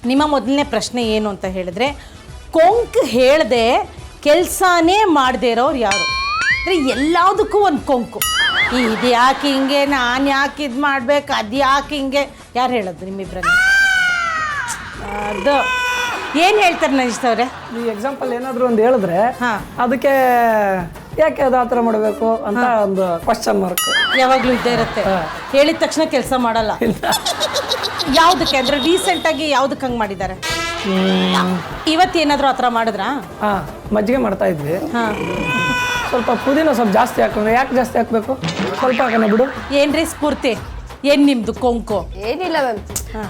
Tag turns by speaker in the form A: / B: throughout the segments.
A: ನಿಮ್ಮ ಮೊದಲನೇ ಪ್ರಶ್ನೆ ಏನು ಅಂತ ಹೇಳಿದ್ರೆ, ಕೊಂಕ್ ಹೇಳ್ದೆ ಕೆಲಸನೇ ಮಾಡದೇ ಇರೋರು ಯಾರು? ಅಂದರೆ ಎಲ್ಲದಕ್ಕೂ ಒಂದು ಕೊಂಕು. ಇದು ಯಾಕೆ ಹಿಂಗೆ, ನಾನು ಯಾಕೆ ಇದು ಮಾಡ್ಬೇಕು, ಅದು ಯಾಕೆ ಹಿಂಗೆ, ಯಾರು ಹೇಳೋದು ನಿಮ್ಮಿಬ್ಬರಲ್ಲಿ? ಅದು ಏನು ಹೇಳ್ತಾರೆ ನಜಿತ್ ಅವರೇ?
B: ಈ ಎಕ್ಸಾಂಪಲ್ ಏನಾದರೂ ಒಂದು ಹೇಳಿದ್ರೆ ಅದಕ್ಕೆ ಯಾಕೆ ಅದು ಆ ಥರ ಮಾಡಬೇಕು ಅಂತ ಒಂದು ಕ್ವಶನ್ ಮಾರ್ಕ್
A: ಯಾವಾಗಲೂ ಇದ್ದೇ ಇರುತ್ತೆ. ಹೇಳಿದ ತಕ್ಷಣ ಕೆಲಸ ಮಾಡಲ್ಲ. ಯಾವುದಕ್ಕೆ ಅಂದರೆ ರೀಸೆಂಟಾಗಿ ಯಾವುದಕ್ಕೆ ಹಂಗೆ ಮಾಡಿದ್ದಾರೆ? ಇವತ್ತೇನಾದರೂ ಆ ಥರ ಮಾಡಿದ್ರಾ?
B: ಮಜ್ಜಿಗೆ ಮಾಡ್ತಾ ಇದ್ವಿ. ಸ್ವಲ್ಪ ಪುದೀನ ಸ್ವಲ್ಪ ಜಾಸ್ತಿ ಹಾಕೊಂಡ್ರೆ. ಯಾಕೆ ಜಾಸ್ತಿ ಹಾಕಬೇಕು? ಸ್ವಲ್ಪ ಹಾಕೋಣ ಬಿಡು.
A: ಏನ್ರಿ ಸ್ಫೂರ್ತಿ, ಏನು ನಿಮ್ಮದು ಕೊಂಕು?
C: ಏನಿಲ್ಲ ಮ್ಯಾಮ್,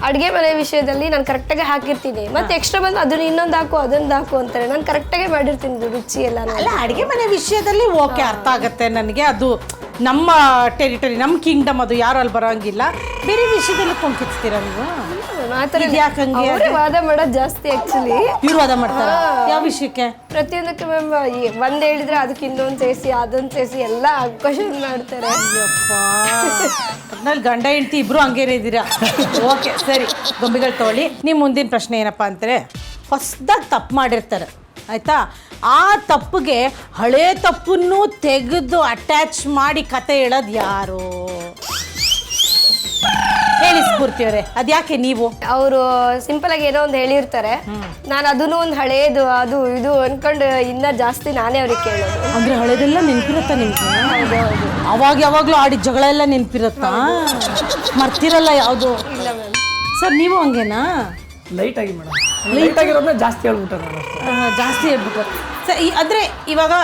C: ಅಡುಗೆ ಮನೆ ವಿಷಯದಲ್ಲಿ ನಾನು ಕರೆಕ್ಟಾಗಿ ಹಾಕಿರ್ತೀನಿ. ಮತ್ತೆ ಎಕ್ಸ್ಟ್ರಾ ಬಂದು ಅದನ್ನ ಇನ್ನೊಂದು ಹಾಕು ಅದೊಂದು ಹಾಕು ಅಂತಾರೆ. ನಾನು ಕರೆಕ್ಟಾಗಿ ಮಾಡಿರ್ತೀನಿ ರುಚಿ ಎಲ್ಲ.
A: ಅಲ್ಲ, ಅಡುಗೆ ಮನೆ ವಿಷಯದಲ್ಲಿ ಓಕೆ, ಅರ್ಥ ಆಗುತ್ತೆ ನನಗೆ. ಅದು ನಮ್ಮ ಟೆರಿಟರಿ, ನಮ್ಮ ಕಿಂಗ್ಡಮ್, ಅದು ಯಾರು ಅಲ್ಲಿ ಬರೋಂಗಿಲ್ಲ. ಬೇರೆ ವಿಷಯದಲ್ಲಿ ಕೊಂಕಿಸ್ತೀರಾ ನೀವು?
C: ಅವರೇ ವಾದ ಮಾಡೋದು ಜಾಸ್ತಿ ಆಕ್ಚುಲಿ.
A: ಇವ್ರು ವಾದ ಮಾಡ್ತಾರೆ ಯಾವ ವಿಷಯಕ್ಕೆ?
C: ಪ್ರತಿಯೊಂದಕ್ಕೆ ಮ್ಯಾಮ್ ಒಂದ್ ಹೇಳಿದ್ರೆ ಅದಕ್ಕೆ ಇನ್ನೊಂದು ಸೇರಿಸಿ ಅದೊಂದು ಸೇರಿಸಿ ಎಲ್ಲ ಕ್ವಶನ್ ಮಾಡ್ತಾರೆ.
A: ಅದ್ರಲ್ಲಿ ಗಂಡ ಹೆಂಡತಿ ಇಬ್ರು ಹಂಗೇನೆ ಇದ್ದೀರಾ? ಓಕೆ, ಸರಿ, ಗೊಂಬೆಗಳು ತಗೊಳ್ಳಿ. ನಿಮ್ಮ ಮುಂದಿನ ಪ್ರಶ್ನೆ ಏನಪ್ಪ ಅಂತಾರೆ, ಹೊಸದಾಗಿ ತಪ್ಪು ಮಾಡಿರ್ತಾರೆ ಆಯಿತಾ, ಆ ತಪ್ಪಿಗೆ ಹಳೆ ತಪ್ಪನ್ನು ತೆಗೆದು ಅಟ್ಯಾಚ್ ಮಾಡಿ ಕತೆ ಹೇಳೋದು ಯಾರು? ಹೇಳಿ ಸ್ಫೂರ್ತಿ ಅವರೇ, ಅದ್ಯಾಕೆ ನೀವು?
C: ಅವರು ಸಿಂಪಲ್ ಆಗಿ ಏನೋ ಒಂದು ಹೇಳಿರ್ತಾರೆ, ನಾನು ಅದನ್ನು ಒಂದು ಹಳೇದು ಅದು ಇದು ಅನ್ಕೊಂಡು ಇನ್ನ ಜಾಸ್ತಿ ನಾನೇ ಅವ್ರಿಗೆ ಕೇಳೋದು.
A: ಅಂದ್ರೆ ಹಳೇದೆಲ್ಲ ನೆನಪಿರುತ್ತಾ ನಿಮ್ಗೆ? ಅವಾಗ ಯಾವಾಗಲೂ ಆಡಿದ ಜಗಳ ಎಲ್ಲ ನೆನಪಿರುತ್ತಾ? ಮರ್ತಿರಲ್ಲ ಯಾವುದು?
C: ಇಲ್ಲ ಮ್ಯಾಮ್.
A: ಸರ್ ನೀವು ಹಂಗೇನಾ?
B: ಲೈಟಾಗಿ ಮೇಡಮ್, ಲೈಟಾಗಿರೋದನ್ನ ಜಾಸ್ತಿ ಹೇಳ್ಬಿಟ್ಟಾರೆ.
A: ಜಾಸ್ತಿ ಹೇಳ್ಬಿಟ್ಟು ಸರ್. ಅಂದರೆ ಇವಾಗ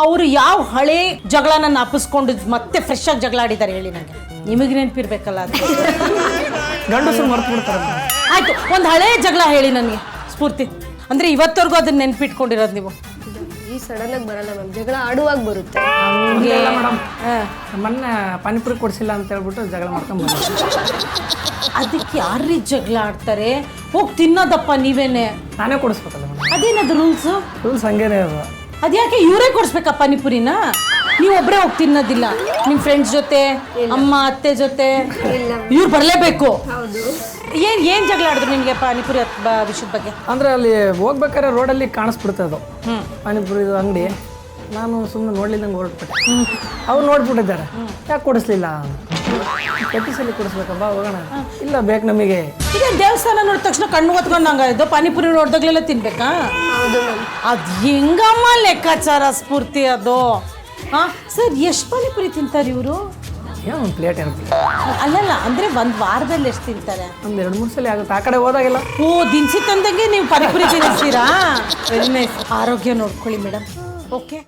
A: ಅವರು ಯಾವ ಹಳೆ ಜಗಳನ ನಾಪಿಸ್ಕೊಂಡು ಮತ್ತೆ ಫ್ರೆಶ್ ಆಗಿ ಜಗಳ ಆಡಿದ್ದಾರೆ ಹೇಳಿ ನನಗೆ. ನಿಮಗೆ ನೆನಪಿರ್ಬೇಕಲ್ಲ ಅದು.
B: ಗಂಡಸರು ಮರ್ತು ಬಿಡ್ತಾರೆ.
A: ಆಯ್ತು, ಒಂದು ಹಳೆ ಜಗಳ ಹೇಳಿ ನನಗೆ ಸ್ಫೂರ್ತಿ. ಅಂದರೆ ಇವತ್ತವರೆಗೂ ಅದನ್ನ ನೆನ್ಪಿಟ್ಕೊಂಡಿರೋದು ನೀವು?
C: ಈ ಸಡನ್ ಆಗಿ ಬರಲ್ಲ ಮ್ಯಾಮ್, ಜಗಳ ಆಡುವಾಗ ಬರುತ್ತೆ.
B: ಮೇಡಮ್, ಮೊನ್ನೆ ಪಾನಿಪುರಿ ಕೊಡಿಸಿಲ್ಲ ಅಂತ ಹೇಳ್ಬಿಟ್ಟು ಜಗಳ ಮಾಡ್ಕೊಂಡು
A: ಅದಕ್ಕೆ ಯಾರೀ ಜಗಳ ಆಡ್ತಾರೆ? ಹೋಗಿ ತಿನ್ನೋದಪ್ಪ ನೀವೇನೆ.
B: ನಾನೇ ಕೊಡಿಸ್ಬೇಕಲ್ಲ ಮೇಡಮ್.
A: ಅದೇನದು ರೂಲ್ಸು?
B: ರೂಲ್ಸ್ ಹಂಗೇನೆ ಅದು.
A: ಅದ್ಯಾಕೆ ಇವರೇ ಕೊಡಿಸ್ಬೇಕಾ ಪಾನಿಪುರಿನ? ನೀವು ಒಬ್ಬರೇ ಹೋಗಿ ತಿನ್ನೋದಿಲ್ಲ? ನಿಮ್ಮ ಫ್ರೆಂಡ್ಸ್ ಜೊತೆ, ಅಮ್ಮ ಅತ್ತೆ ಜೊತೆ ಇವ್ರು ಬರಲೇಬೇಕು? ಏನು ಜಗಳ ಆಡಿದ್ರು ನಿಮಗೆ ಪಾನಿಪುರಿ ವಿಷಯದ ಬಗ್ಗೆ?
B: ಅಂದರೆ ಅಲ್ಲಿ ಹೋಗ್ಬೇಕಾದ್ರೆ ರೋಡಲ್ಲಿ ಕಾಣಿಸ್ಬಿಡುತ್ತೆ ಅದು ಪಾನಿಪುರಿ ಅಂಗಡಿ. ನಾನು ಸುಮ್ಮನೆ ನೋಡ್ಲಿಲ್ಲಂಗೆ ಹೊರಟ್ಬಿಟ್ಟೆ. ಅವ್ರು ನೋಡ್ಬಿಟ್ಟಿದ್ದಾರೆ, ಯಾಕೆ ಕೊಡಿಸ್ಲಿಲ್ಲ? ಪ್ರತಿ ಸಲ ಕೊಡಿಸ್ಬೇಕಪ್ಪ, ಹೋಗೋಣ. ಇಲ್ಲ ಬೇಕು ನಮಗೆ.
A: ಈಗ ದೇವಸ್ಥಾನ ನೋಡಿದ ತಕ್ಷಣ ಕಣ್ಣು ಹೊತ್ಕೊಂಡಂಗ ಇದು ಪಾನಿಪುರಿ ನೋಡ್ದಾಗ್ಲೆಲ್ಲ ತಿನ್ಬೇಕಾ? ಅದು ಹೆಂಗಮ್ಮ ಲೆಕ್ಕಾಚಾರ ಸ್ಫೂರ್ತಿ ಅದು? ಸರ್, ಎಷ್ಟು ಪಾನಿಪುರಿ ತಿಂತಾರೆ ಇವರು?
B: ಏನೋ ಒಂದು ಪ್ಲೇಟ್ ಇರುತ್ತೆ.
A: ಅಲ್ಲಲ್ಲ, ಅಂದರೆ ಒಂದು ವಾರದಲ್ಲಿ ಎಷ್ಟು ತಿಂತಾರೆ?
B: ಒಂದು 2-3 ಸಲ ಆಗುತ್ತೆ. ಆ ಕಡೆ ಹೋದಾಗೆಲ್ಲ
A: ದಿನಸಿ ತಂದಂಗೆ ನೀವು ಪಾನಿಪುರಿ ತಿನ್ನಿಸ್ತೀರಾ? Very nice. ಆರೋಗ್ಯ ನೋಡ್ಕೊಳ್ಳಿ ಮೇಡಮ್. ಓಕೆ.